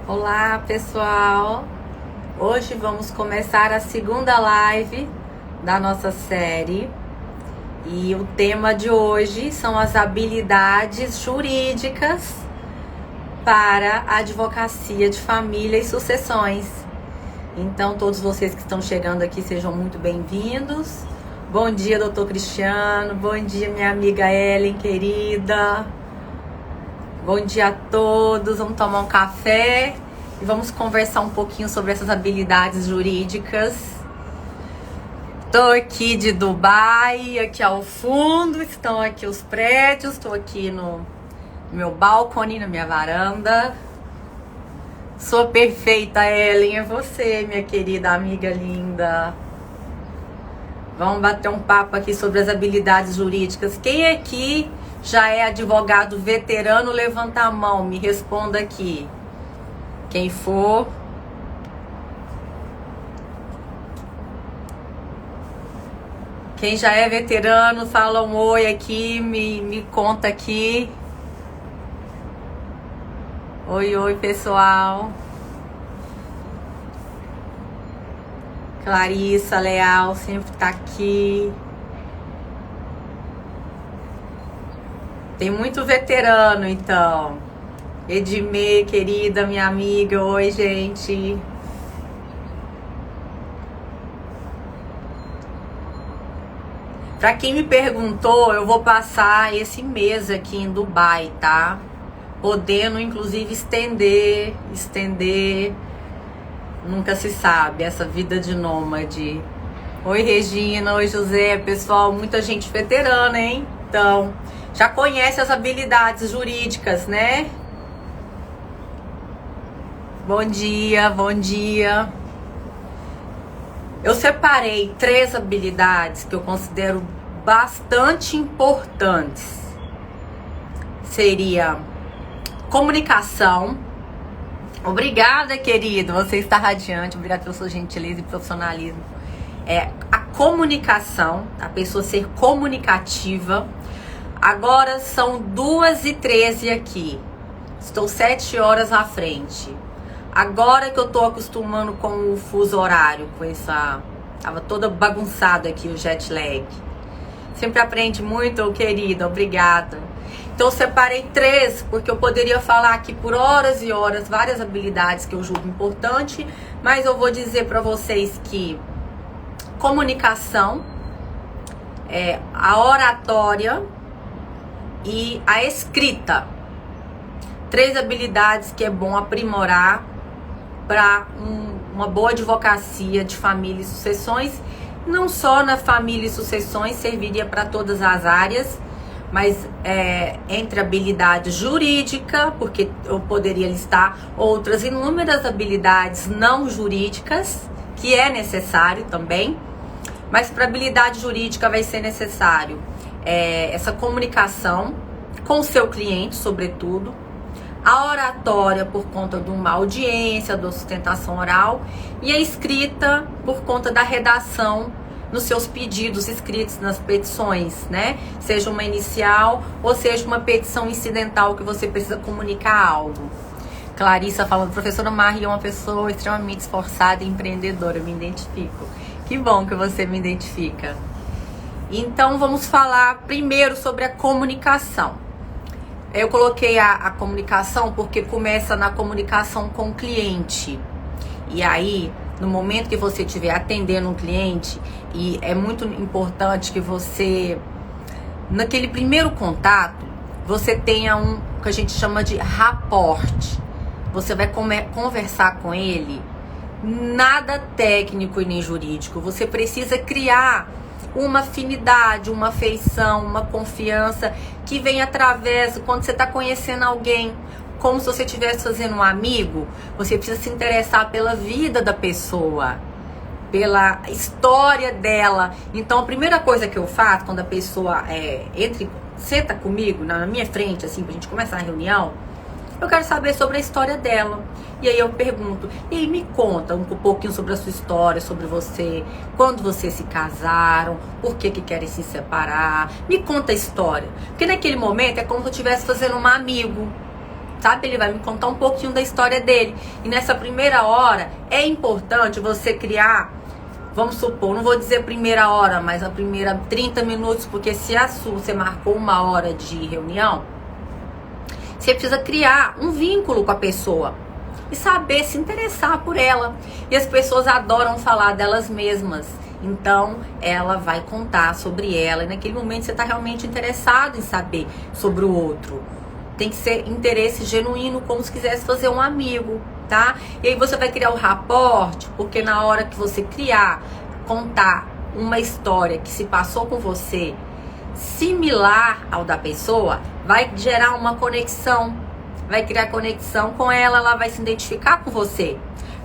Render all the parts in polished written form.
Olá, pessoal! Hoje vamos começar a segunda live da nossa série e o tema de hoje são as habilidades jurídicas para a advocacia de família e sucessões. Então, todos vocês que estão chegando aqui, sejam muito bem-vindos. Bom dia, doutor Cristiano. Bom dia, minha amiga Ellen, querida. Bom dia a todos. Vamos tomar um café e vamos conversar um pouquinho sobre essas habilidades jurídicas. Estou aqui de Dubai, aqui ao fundo estão aqui os prédios. Estou aqui no meu balcone, na minha varanda. Sou perfeita, Ellen, é você, minha querida amiga linda. Vamos bater um papo aqui sobre as habilidades jurídicas. Quem aqui já é advogado veterano, levanta a mão, me responda aqui. Quem for. Quem já é veterano, fala um oi aqui, me conta aqui. Oi, pessoal. Clarissa Leal sempre tá aqui. Tem muito veterano, então. Edmê, querida, minha amiga. Oi, gente. Pra quem me perguntou, eu vou passar esse mês aqui em Dubai, tá? Podendo, inclusive, estender. Nunca se sabe, essa vida de nômade. Oi, Regina. Oi, José. Pessoal, muita gente veterana, hein? Então, já conhece as habilidades jurídicas, né? Bom dia, bom dia. Eu separei 3 habilidades que eu considero bastante importantes. Seria comunicação. Obrigada, querido. Você está radiante. Obrigada pela sua gentileza e profissionalismo. A comunicação, a pessoa ser comunicativa. Agora são 2h13 aqui. Estou 7 horas à frente. Agora que eu tô acostumando com o fuso horário, com essa... Tava toda bagunçada aqui o jet lag. Sempre aprende muito, querida. Obrigada. Então eu separei 3, porque eu poderia falar aqui por horas e horas várias habilidades que eu julgo importante, mas eu vou dizer para vocês que comunicação, a oratória e a escrita. 3 habilidades que é bom aprimorar para uma boa advocacia de família e sucessões. Não só na família e sucessões, serviria para todas as áreas, mas entre habilidade jurídica, porque eu poderia listar outras inúmeras habilidades não jurídicas, que é necessário também, mas para habilidade jurídica vai ser necessário essa comunicação com o seu cliente, sobretudo, a oratória por conta de uma audiência, da sustentação oral, e a escrita por conta da redação nos seus pedidos escritos nas petições, né? Seja uma inicial ou seja uma petição incidental que você precisa comunicar algo. Clarissa falando, professora Maria é uma pessoa extremamente esforçada e empreendedora, eu me identifico. Que bom que você me identifica. Então vamos falar primeiro sobre a comunicação. Eu coloquei a comunicação porque começa na comunicação com o cliente. E aí, no momento que você estiver atendendo um cliente, e é muito importante que você, naquele primeiro contato, você tenha um que a gente chama de rapport. Você vai conversar com ele, nada técnico e nem jurídico. Você precisa criar uma afinidade, uma afeição, uma confiança que vem através, quando você está conhecendo alguém, como se você estivesse fazendo um amigo, você precisa se interessar pela vida da pessoa, pela história dela. Então a primeira coisa que eu faço quando a pessoa senta comigo na minha frente, assim, pra gente começar a reunião, eu quero saber sobre a história dela. E aí eu pergunto, e aí me conta um pouquinho sobre a sua história, sobre você, quando vocês se casaram, por que querem se separar, me conta a história. Porque naquele momento é como se eu estivesse fazendo um amigo. sabe? Ele vai me contar um pouquinho da história dele. E nessa primeira hora, é importante você criar, vamos supor, não vou dizer primeira hora, mas a primeira 30 minutos, porque se você marcou 1 hora de reunião, você precisa criar um vínculo com a pessoa e saber se interessar por ela. E as pessoas adoram falar delas mesmas. Então, ela vai contar sobre ela. E naquele momento você está realmente interessado em saber sobre o outro. Tem que ser interesse genuíno, como se quisesse fazer um amigo, tá? E aí você vai criar o rapport, porque na hora que você contar uma história que se passou com você, similar ao da pessoa, vai gerar uma conexão. Vai criar conexão com ela, ela vai se identificar com você.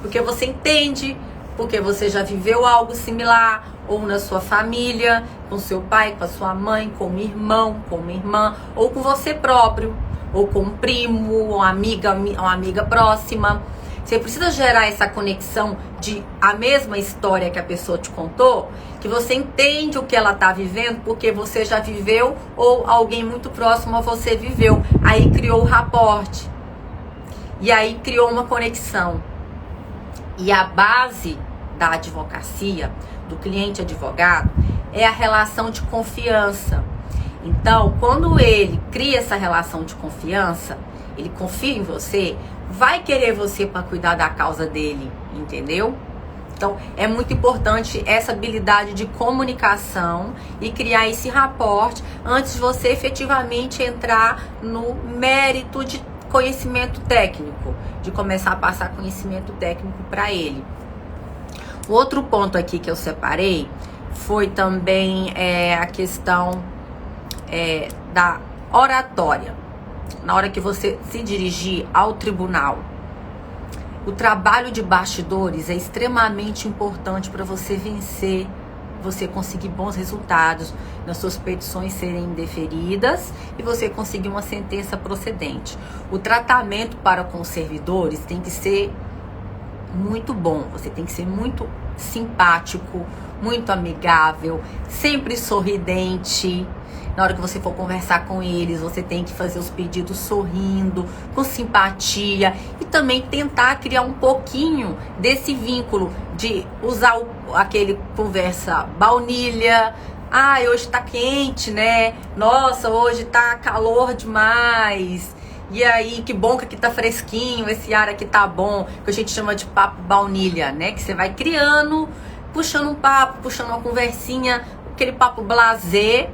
Porque você entende, porque você já viveu algo similar, ou na sua família, com seu pai, com a sua mãe, com um irmão, com uma irmã, ou com você próprio, ou com um primo, uma amiga próxima. Você precisa gerar essa conexão de a mesma história que a pessoa te contou, que você entende o que ela está vivendo, porque você já viveu ou alguém muito próximo a você viveu. Aí criou o rapport. E aí criou uma conexão. E a base da advocacia, do cliente advogado, é a relação de confiança. Então, quando ele cria essa relação de confiança, ele confia em você, vai querer você para cuidar da causa dele, entendeu? Então, é muito importante essa habilidade de comunicação e criar esse rapport antes de você efetivamente entrar no mérito de conhecimento técnico, de começar a passar conhecimento técnico para ele. O outro ponto aqui que eu separei foi também a questão da oratória. Na hora que você se dirigir ao tribunal, o trabalho de bastidores é extremamente importante para você vencer, você conseguir bons resultados, nas suas petições serem deferidas e você conseguir uma sentença procedente. O tratamento para com os servidores tem que ser muito bom, você tem que ser muito simpático, muito amigável, sempre sorridente. Na hora que você for conversar com eles, você tem que fazer os pedidos sorrindo, com simpatia e também tentar criar um pouquinho desse vínculo de usar aquele conversa baunilha. Ah, hoje tá quente, né? Nossa, hoje tá calor demais. E aí, que bom que aqui tá fresquinho, esse ar aqui tá bom, que a gente chama de papo baunilha, né? Que você vai criando, puxando um papo, puxando uma conversinha, aquele papo blasé,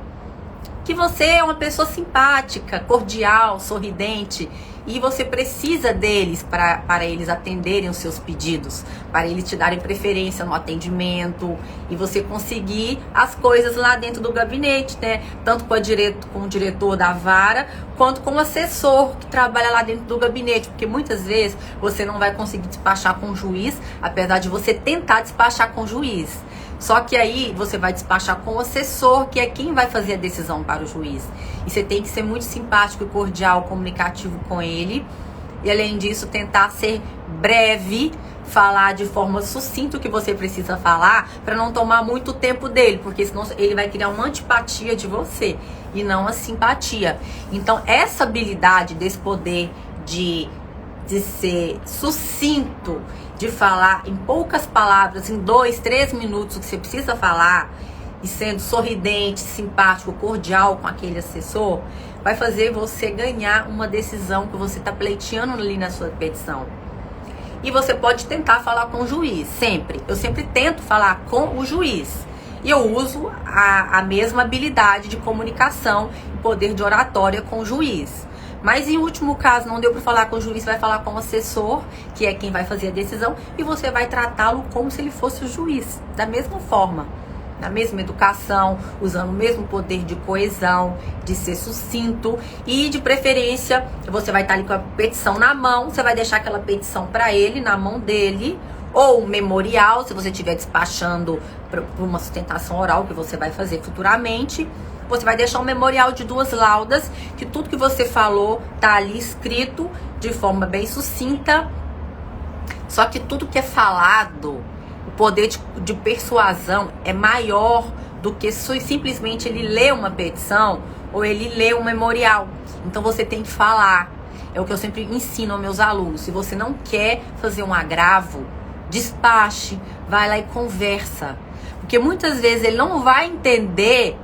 que você é uma pessoa simpática, cordial, sorridente, e você precisa deles para eles atenderem os seus pedidos, para eles te darem preferência no atendimento e você conseguir as coisas lá dentro do gabinete, né? Tanto com o diretor da vara, quanto com o assessor que trabalha lá dentro do gabinete, porque muitas vezes você não vai conseguir despachar com o juiz, apesar de você tentar despachar com o juiz. Só que aí você vai despachar com o assessor, que é quem vai fazer a decisão para o juiz. E você tem que ser muito simpático e cordial, comunicativo com ele. E além disso, tentar ser breve, falar de forma sucinta o que você precisa falar, para não tomar muito tempo dele, porque senão ele vai criar uma antipatia de você e não a simpatia. Então, essa habilidade desse poder de ser sucinto, de falar em poucas palavras, em 2, 3 minutos o que você precisa falar, e sendo sorridente, simpático, cordial com aquele assessor, vai fazer você ganhar uma decisão que você está pleiteando ali na sua petição. E você pode tentar falar com o juiz, sempre. Eu sempre tento falar com o juiz. E eu uso a mesma habilidade de comunicação e poder de oratória com o juiz. Mas em último caso, não deu para falar com o juiz, vai falar com o assessor, que é quem vai fazer a decisão, e você vai tratá-lo como se ele fosse o juiz, da mesma forma, na mesma educação, usando o mesmo poder de coesão, de ser sucinto, e de preferência, você vai estar ali com a petição na mão, você vai deixar aquela petição para ele, na mão dele, ou um memorial, se você estiver despachando por uma sustentação oral que você vai fazer futuramente. Você vai deixar um memorial de 2 laudas, que tudo que você falou tá ali escrito de forma bem sucinta. Só que tudo que é falado, o poder de persuasão é maior do que simplesmente ele ler uma petição ou ele ler um memorial. Então você tem que falar. É o que eu sempre ensino aos meus alunos. Se você não quer fazer um agravo, despache, vai lá e conversa. Porque muitas vezes ele não vai entender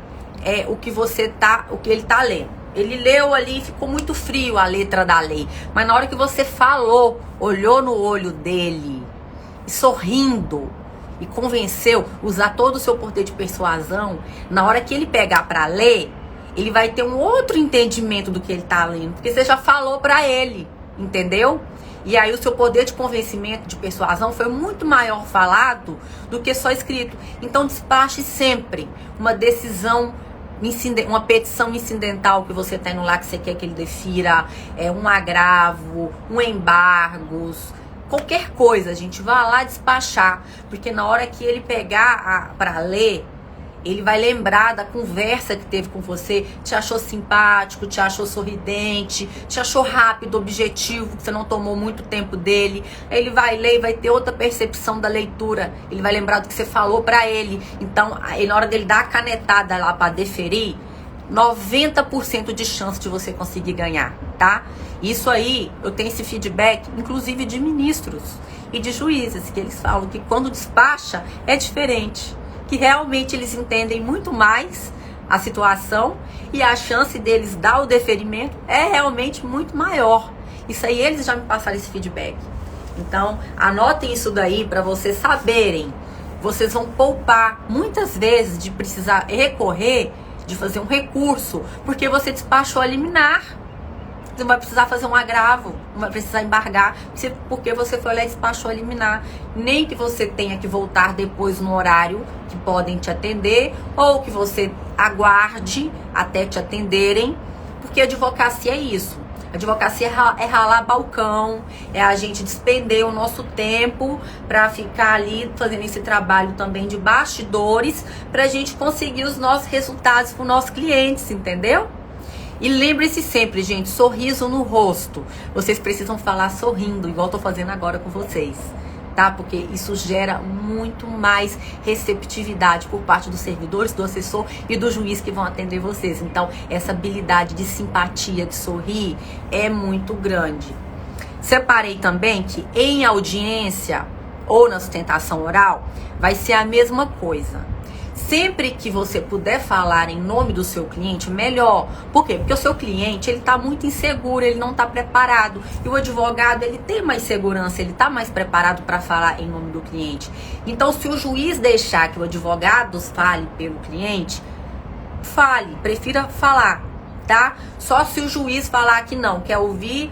o que ele tá lendo. Ele leu ali e ficou muito frio a letra da lei. Mas na hora que você falou, olhou no olho dele, e sorrindo, e convenceu, usar todo o seu poder de persuasão, na hora que ele pegar para ler, ele vai ter um outro entendimento do que ele tá lendo. Porque você já falou para ele, entendeu? E aí o seu poder de convencimento, de persuasão, foi muito maior falado do que só escrito. Então despache sempre uma decisão, uma petição incidental que você tem no lá que você quer que ele defira, um agravo, um embargos, qualquer coisa, a gente vai lá despachar. Porque na hora que ele pegar para ler, ele vai lembrar da conversa que teve com você, te achou simpático, te achou sorridente, te achou rápido, objetivo, que você não tomou muito tempo dele. Aí ele vai ler e vai ter outra percepção da leitura. Ele vai lembrar do que você falou pra ele. Então, aí, na hora dele dar a canetada lá pra deferir, 90% de chance de você conseguir ganhar, tá? Isso aí, eu tenho esse feedback, inclusive de ministros e de juízes, que eles falam que quando despacha é diferente. Que realmente eles entendem muito mais a situação e a chance deles dar o deferimento é realmente muito maior. Isso aí eles já me passaram esse feedback. Então, anotem isso daí para vocês saberem. Vocês vão poupar muitas vezes de precisar recorrer, de fazer um recurso, porque você despachou a liminar. Você não vai precisar fazer um agravo, não vai precisar embargar, porque você foi lá e despachou a liminar. Nem que você tenha que voltar depois no horário que podem te atender, ou que você aguarde até te atenderem, porque a advocacia é isso. A advocacia é ralar balcão, é a gente despender o nosso tempo para ficar ali fazendo esse trabalho também de bastidores, para a gente conseguir os nossos resultados com os nossos clientes, entendeu? E lembre-se sempre, gente, sorriso no rosto. Vocês precisam falar sorrindo, igual eu tô fazendo agora com vocês, tá? Porque isso gera muito mais receptividade por parte dos servidores, do assessor e do juiz que vão atender vocês. Então, essa habilidade de simpatia, de sorrir, é muito grande. Separei também que em audiência ou na sustentação oral, vai ser a mesma coisa. Sempre que você puder falar em nome do seu cliente, melhor. Por quê? Porque o seu cliente, ele tá muito inseguro, ele não tá preparado. E o advogado, ele tem mais segurança, ele tá mais preparado para falar em nome do cliente. Então, se o juiz deixar que o advogado fale pelo cliente, fale, prefira falar, tá? Só se o juiz falar que não, quer ouvir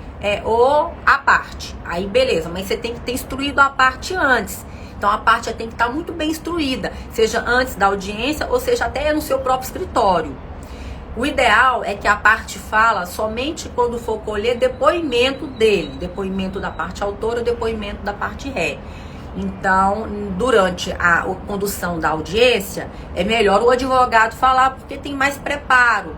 a parte. Aí, beleza, mas você tem que ter instruído a parte antes. Então, a parte tem que estar muito bem instruída, seja antes da audiência ou seja até no seu próprio escritório. O ideal é que a parte fala somente quando for colher depoimento dele, depoimento da parte autora ou depoimento da parte ré. Então, durante a condução da audiência, é melhor o advogado falar porque tem mais preparo,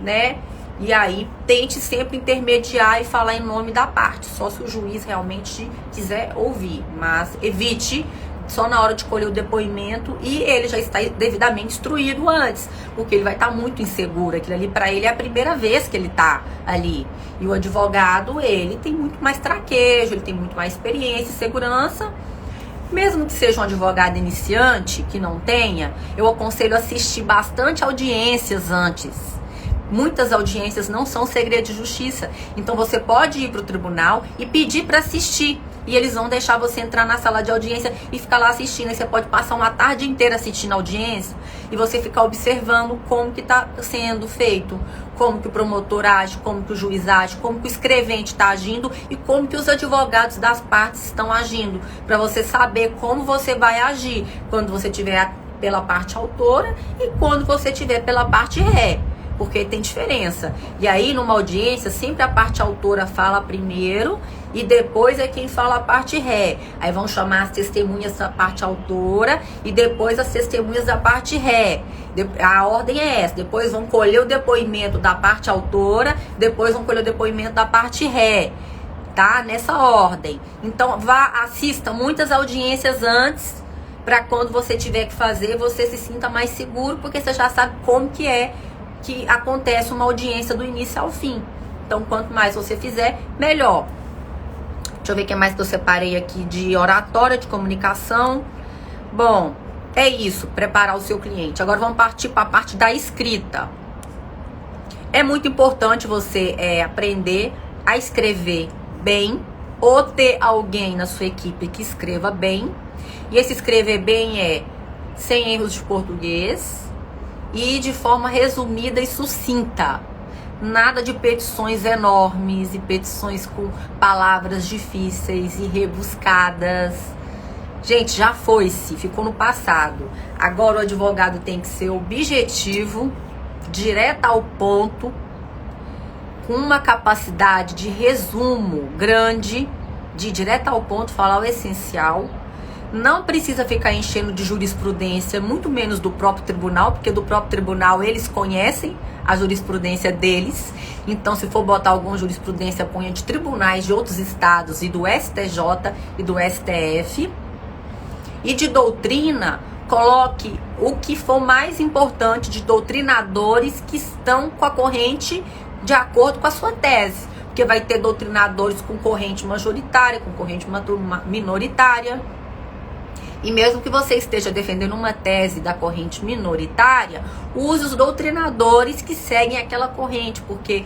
né? E aí, tente sempre intermediar e falar em nome da parte, só se o juiz realmente quiser ouvir. Mas evite só na hora de colher o depoimento e ele já está devidamente instruído antes, porque ele vai estar muito inseguro. Aquilo ali, para ele, é a primeira vez que ele está ali. E o advogado, ele tem muito mais traquejo, ele tem muito mais experiência e segurança. Mesmo que seja um advogado iniciante, que não tenha, eu aconselho a assistir bastante audiências antes. Muitas audiências não são segredo de justiça. Então você pode ir para o tribunal e pedir para assistir. E eles vão deixar você entrar na sala de audiência e ficar lá assistindo. Aí você pode passar uma tarde inteira assistindo a audiência e você ficar observando como que está sendo feito. Como que o promotor age, como que o juiz age, como que o escrevente está agindo e como que os advogados das partes estão agindo. Para você saber como você vai agir quando você tiver pela parte autora e quando você tiver pela parte ré. Porque tem diferença. E aí, numa audiência, sempre a parte autora fala primeiro e depois é quem fala a parte ré. Aí vão chamar as testemunhas da parte autora e depois as testemunhas da parte ré. A ordem é essa. Depois vão colher o depoimento da parte autora, depois vão colher o depoimento da parte ré. Tá? Nessa ordem. Então, assista muitas audiências antes, para quando você tiver que fazer, você se sinta mais seguro, porque você já sabe como que acontece uma audiência do início ao fim, Então, quanto mais você fizer, melhor. Deixa eu ver o que mais que eu separei aqui de oratória, de comunicação. Bom, é isso, preparar o seu cliente. Agora vamos partir para a parte da escrita. É muito importante você aprender a escrever bem ou ter alguém na sua equipe que escreva bem. E esse escrever bem é sem erros de português e de forma resumida e sucinta. Nada de petições enormes e petições com palavras difíceis e rebuscadas. Gente, já foi-se, ficou no passado. Agora o advogado tem que ser objetivo, direto ao ponto, com uma capacidade de resumo grande, de direto ao ponto, falar o essencial. Não precisa ficar enchendo de jurisprudência, muito menos do próprio tribunal, porque do próprio tribunal eles conhecem a jurisprudência deles. Então, se for botar alguma jurisprudência, ponha de tribunais de outros estados e do STJ e do STF. E de doutrina, coloque o que for mais importante de doutrinadores que estão com a corrente de acordo com a sua tese. Porque vai ter doutrinadores com corrente majoritária, com corrente minoritária. E mesmo que você esteja defendendo uma tese da corrente minoritária, use os doutrinadores que seguem aquela corrente, porque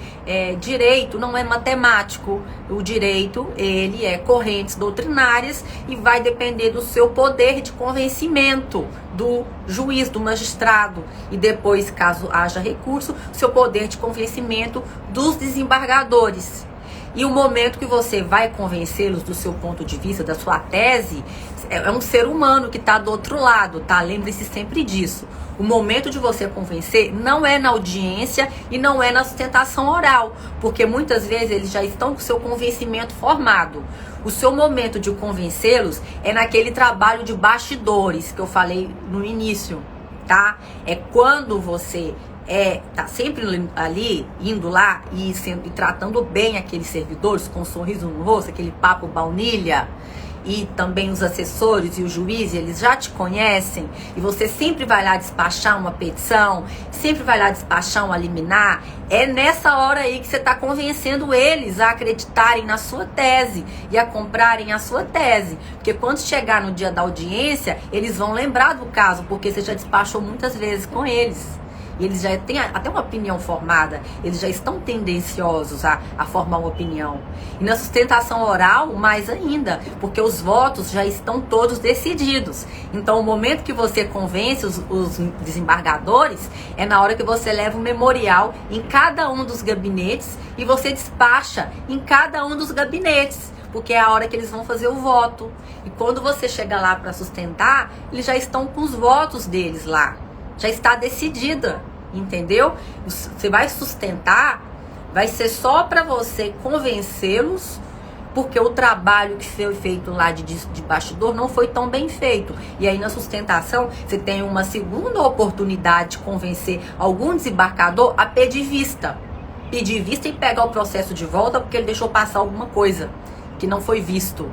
direito não é matemático. O direito, ele é correntes doutrinárias e vai depender do seu poder de convencimento do juiz, do magistrado. E depois, caso haja recurso, seu poder de convencimento dos desembargadores. E o momento que você vai convencê-los do seu ponto de vista, da sua tese, é um ser humano que está do outro lado, tá? Lembre-se sempre disso. O momento de você convencer não é na audiência e não é na sustentação oral, porque muitas vezes eles já estão com o seu convencimento formado. O seu momento de convencê-los é naquele trabalho de bastidores que eu falei no início, tá? É quando você tá sempre ali, indo lá e tratando bem aqueles servidores com um sorriso no rosto, aquele papo baunilha, e também os assessores e o juiz, eles já te conhecem, e você sempre vai lá despachar uma petição, sempre vai lá despachar uma liminar. É nessa hora aí que você está convencendo eles a acreditarem na sua tese e a comprarem a sua tese, porque quando chegar no dia da audiência, eles vão lembrar do caso, porque você já despachou muitas vezes com eles. E eles já têm até uma opinião formada, eles já estão tendenciosos a formar uma opinião. E na sustentação oral, mais ainda, porque os votos já estão todos decididos. Então, o momento que você convence os desembargadores é na hora que você leva um memorial em cada um dos gabinetes e você despacha em cada um dos gabinetes, porque é a hora que eles vão fazer o voto. E quando você chega lá para sustentar, eles já estão com os votos deles lá. Já está decidida, entendeu? Você vai sustentar, vai ser só para você convencê-los, porque o trabalho que foi feito lá de bastidor não foi tão bem feito. E aí na sustentação, você tem uma segunda oportunidade de convencer algum desembargador a pedir vista. Pedir vista e pegar o processo de volta, porque ele deixou passar alguma coisa que não foi visto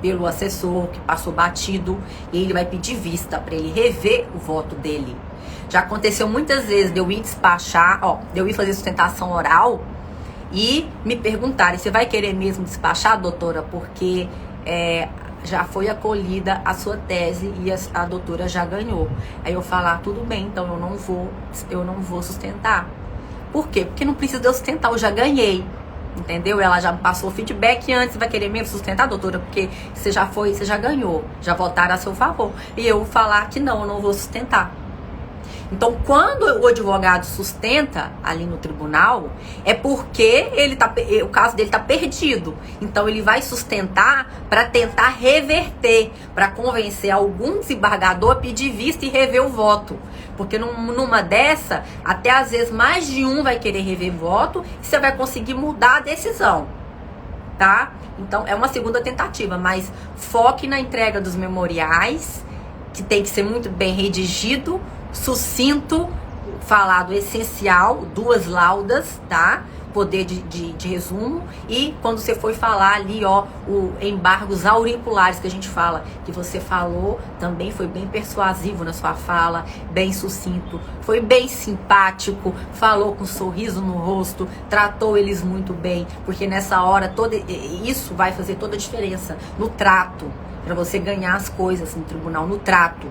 pelo assessor, que passou batido, e ele vai pedir vista para ele rever o voto dele. Já aconteceu muitas vezes de eu ir despachar, de eu ir fazer sustentação oral e me perguntarem: você vai querer mesmo despachar, doutora? Porque já foi acolhida a sua tese e a doutora já ganhou. Aí eu falar: tudo bem, então eu não vou sustentar. Por quê? Porque não precisa de eu sustentar, eu já ganhei. Entendeu? Ela já me passou o feedback antes. Vai querer mesmo sustentar, doutora? Porque você já ganhou, já votaram a seu favor. E eu falar que não, eu não vou sustentar. Então, quando o advogado sustenta ali no tribunal, é porque o caso dele está perdido. Então, ele vai sustentar para tentar reverter, para convencer algum desembargador a pedir vista e rever o voto. Porque numa dessa, até às vezes mais de um vai querer rever o voto e você vai conseguir mudar a decisão, tá? Então, é uma segunda tentativa, mas foque na entrega dos memoriais, que tem que ser muito bem redigido, sucinto, falado essencial, 2 laudas, tá? poder de resumo, e quando você foi falar ali, ó, o embargos auriculares que a gente fala, que você falou, também foi bem persuasivo na sua fala, bem sucinto, foi bem simpático, falou com um sorriso no rosto, tratou eles muito bem, porque nessa hora isso vai fazer toda a diferença no trato, para você ganhar as coisas no tribunal, no trato.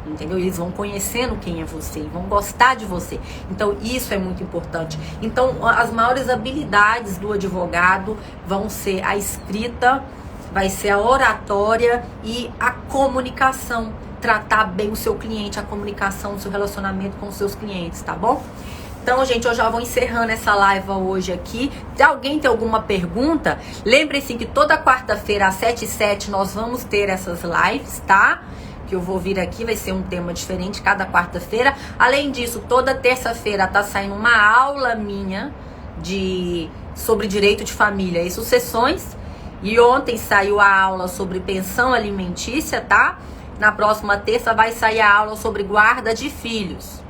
Entendeu? Eles vão conhecendo quem é você, vão gostar de você. Então isso é muito importante. Então as maiores habilidades do advogado vão ser a escrita, vai ser a oratória e a comunicação. Tratar bem o seu cliente, a comunicação, o seu relacionamento com os seus clientes, tá bom? Então, gente, eu já vou encerrando essa live hoje aqui. Se alguém tem alguma pergunta, lembre-se que toda quarta-feira às 7h07 nós vamos ter essas lives, tá? Que eu vou vir aqui, vai ser um tema diferente cada quarta-feira. Além disso, toda terça-feira tá saindo uma aula minha sobre direito de família e sucessões. E ontem saiu a aula sobre pensão alimentícia, tá? Na próxima terça vai sair a aula sobre guarda de filhos,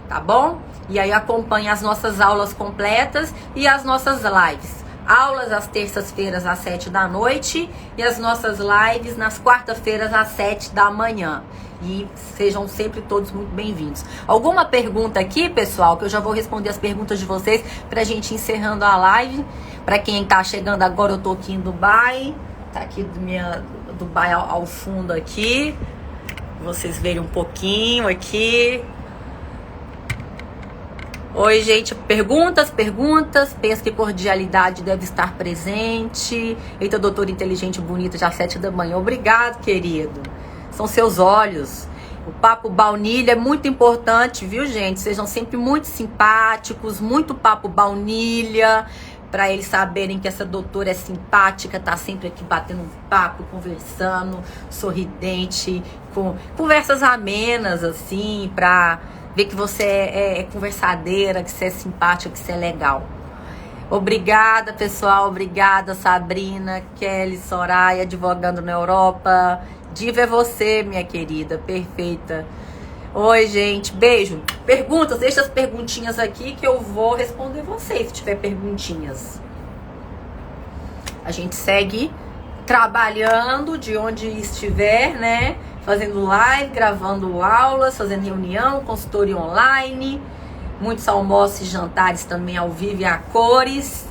tá bom? E aí acompanha as nossas aulas completas e as nossas lives. Aulas às terças-feiras às 7 da noite e as nossas lives nas quarta-feiras às 7 da manhã. E sejam sempre todos muito bem-vindos. Alguma pergunta aqui, pessoal, que eu já vou responder as perguntas de vocês pra gente encerrando a live. Pra quem tá chegando agora, eu tô aqui em Dubai. Tá aqui Dubai ao fundo aqui. Vocês verem um pouquinho aqui. Oi, gente, perguntas, penso que cordialidade deve estar presente. Eita, doutora inteligente, bonita, já às 7 da manhã. Obrigado, querido. São seus olhos. O papo baunilha é muito importante, viu, gente? Sejam sempre muito simpáticos, muito papo baunilha, para eles saberem que essa doutora é simpática, tá sempre aqui batendo um papo, conversando, sorridente, com conversas amenas, assim, pra ver que você é conversadeira, que você é simpática, que você é legal. Obrigada, pessoal. Obrigada, Sabrina, Kelly, Soraya, advogando na Europa. Diva é você, minha querida. Perfeita. Oi, gente. Beijo. Perguntas, deixa as perguntinhas aqui que eu vou responder vocês, se tiver perguntinhas. A gente segue trabalhando de onde estiver, né? Fazendo live, gravando aulas, fazendo reunião, consultoria online, muitos almoços e jantares também ao vivo e a cores.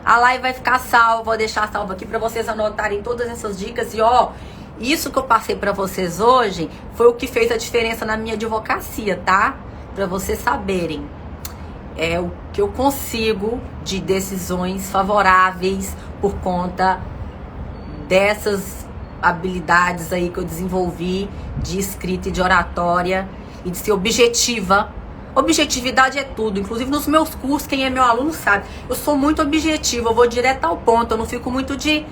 A live vai ficar salva, vou deixar salva aqui para vocês anotarem todas essas dicas. E ó, isso que eu passei para vocês hoje foi o que fez a diferença na minha advocacia, tá? Para vocês saberem. É o que eu consigo de decisões favoráveis por conta dessas habilidades aí que eu desenvolvi de escrita e de oratória e de ser objetiva. Objetividade é tudo, inclusive nos meus cursos, quem é meu aluno sabe, eu sou muito objetiva, eu vou direto ao ponto, eu não fico muito de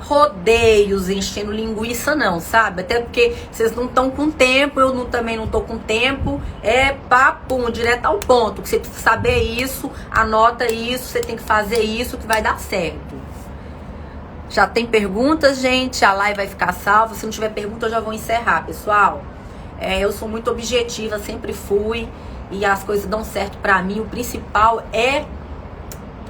rodeios, enchendo linguiça não, sabe? Até porque vocês não estão com tempo, eu também não tô com tempo, é papo, direto ao ponto, que você precisa saber isso, anota isso, você tem que fazer isso que vai dar certo. Já tem perguntas, gente? A live vai ficar salva. Se não tiver pergunta, eu já vou encerrar, pessoal. Eu sou muito objetiva, sempre fui. E as coisas dão certo pra mim. O principal é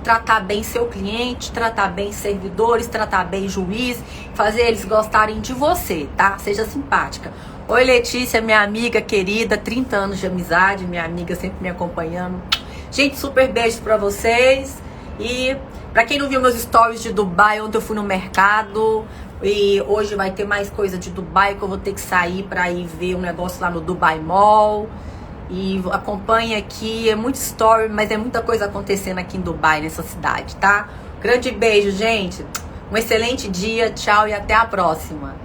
tratar bem seu cliente, tratar bem servidores, tratar bem juiz, fazer eles gostarem de você, tá? Seja simpática. Oi, Letícia, minha amiga querida, 30 anos de amizade, minha amiga sempre me acompanhando. Gente, super beijos pra vocês. E pra quem não viu meus stories de Dubai, ontem eu fui no mercado e hoje vai ter mais coisa de Dubai que eu vou ter que sair pra ir ver um negócio lá no Dubai Mall. E acompanha aqui, é muito story, mas é muita coisa acontecendo aqui em Dubai, nessa cidade, tá? Grande beijo, gente. Um excelente dia, tchau e até a próxima.